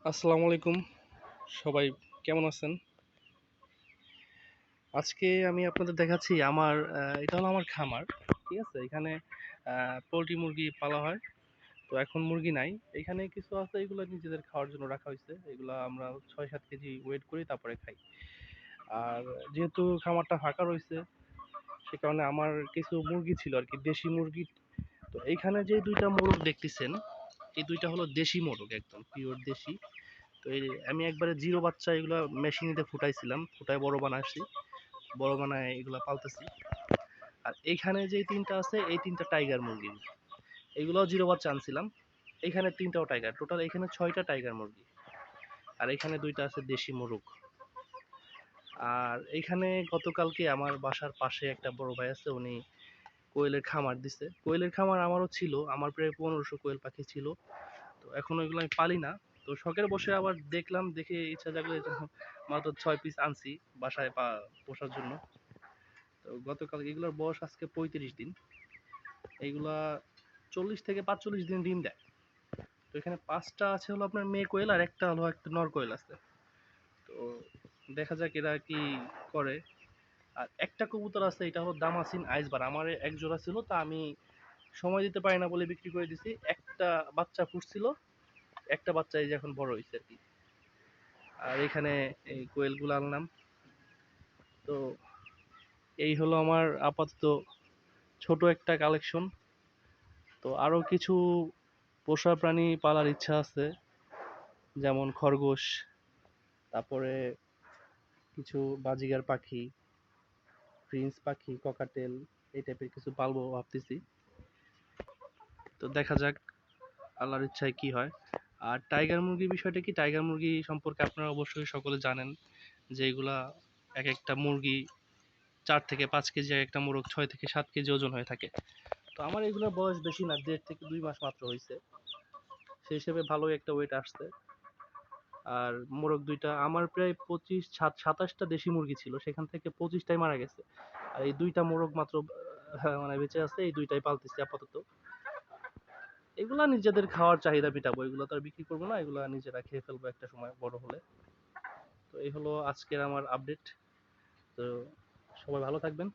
আসসালামু আলাইকুম। সবাই কেমন আছেন? আজকে আমি আপনাদের দেখাচ্ছি আমার এটা হলো আমার খামার। ঠিক আছে? এখানে পোল্ট্রি মুরগি পালা হয়। তো এখন মুরগি নাই। এখানে কিছু আছে এগুলো নিজেদের খাওয়ার জন্য রাখা হইছে। এগুলা আমরা ৬-৭ কেজি ওয়েট করি তারপরে খাই। আর যেহেতু খামারটা ফাঁকা রইছে সে কারণে আমার কিছু মুরগি ছিল আরকি দেশি মুরগি। তো এইখানে যে ২ টা মোরগ দেখতেছেন, এই ২ টা হলো দেশি মোরগ একদম পিওর দেশি। তো আমি একবারে জিরো বাচ্চা এগুলা মেশিনেতে ফুটাইছিলাম। ফুটায় বড় বানাইছি। বড় বানায় এগুলা পালতেছি। আর এইখানে যে ৩ টা আছে এই ৩ টা টাইগার মুরগি। এগুলাও জিরো বাচ্চা আনছিলাম। এইখানে ৩ টাও টাইগার। টোটাল এখানে ৬ টা টাইগার মুরগি। আর এখানে ২ টা আছে দেশি মোরগ। আর এইখানে গতকালকে আমার বাসার পাশে একটা বড় ভাই আছে উনি কোয়েলের খামার দিছে। কোয়েলের খামার আমারও ছিল। আমার প্রায় ১৫০০ কোয়েল পাখি ছিল। তো এখন ওইগুলো আমি পালি না। তো শখের বসে আবার দেখলাম, দেখে ইচ্ছা জাগলো এজন্য মাত্র ৬ পিস আনছি বাসায় পোষার জন্য। তো গতকাল এগুলোর বয়স আজকে ৩৫ দিন। এইগুলা ৪০ থেকে ৪৫ দিন ডিম দেয়। তো এখানে ৫ টা আছে হলো আপনার মেয়ে কোয়েল আর একটা হলো একটা নর কোয়েল আছে। তো দেখা যাক এরা কি করে। আর একটা কবুতর আছে এটা হলো দামাসিন আইসবার। আমার এক জোড়া ছিল তা আমি সময় দিতে পারি না বলে বিক্রি করে দিছি। একটা বাচ্চা ফুটছিল, একটা বাচ্চা এই যে এখন বড় হইছে আরকি। আর এখানে এই কোয়েলগুলো আনলাম। তো এই হলো আমার আপাতত ছোট একটা কালেকশন। তো আরো কিছু পোষা প্রাণী পালার ইচ্ছা আছে, যেমন খরগোশ, তারপরে কিছু বাজিগার পাখি, প্রিন্স পাখি, ককাটেল এই টাইপের কিছু পালবো ভাবতেছি। তো দেখা যাক আল্লাহর ইচ্ছায় কি হয়। আর টাইগার মুরগির বিষয়টা কি, টাইগার মুরগি সম্পর্কে আপনারা অবশ্যই সকলে জানেন যে এগুলা এক একটা মুরগি ৪ থেকে ৫ কেজি, এক একটা মোরগ ৬ থেকে ৭ কেজি ওজন হয়ে থাকে। তো আমার এগুলোর বয়স বেশি না, ১.৫ থেকে ২ মাস মাত্র হয়েছে। সেই হিসেবে ভালোই একটা ওয়েট আসছে। আর মোরগ ২ টা আমার প্রায় ২৭-২৭টা দেশি মুরগি ছিল, সেখান থেকে ২৫ টাই মারা গেছে। আর এই ২ টা মোরগ মাত্র মানে বেঁচে আছে, এই ২ টাই পালতেছি আপাতত। এগুলা নিজেদের খাওয়ার চাহিদা মেটাবো, এগুলো তো আর বিক্রি করবো না, এগুলা নিজেরা খেয়ে ফেলবো একটা সময় বড় হলে। তো এই হলো আজকের আমার আপডেট। তো সবাই ভালো থাকবেন।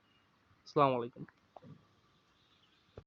আসসালামু আলাইকুম।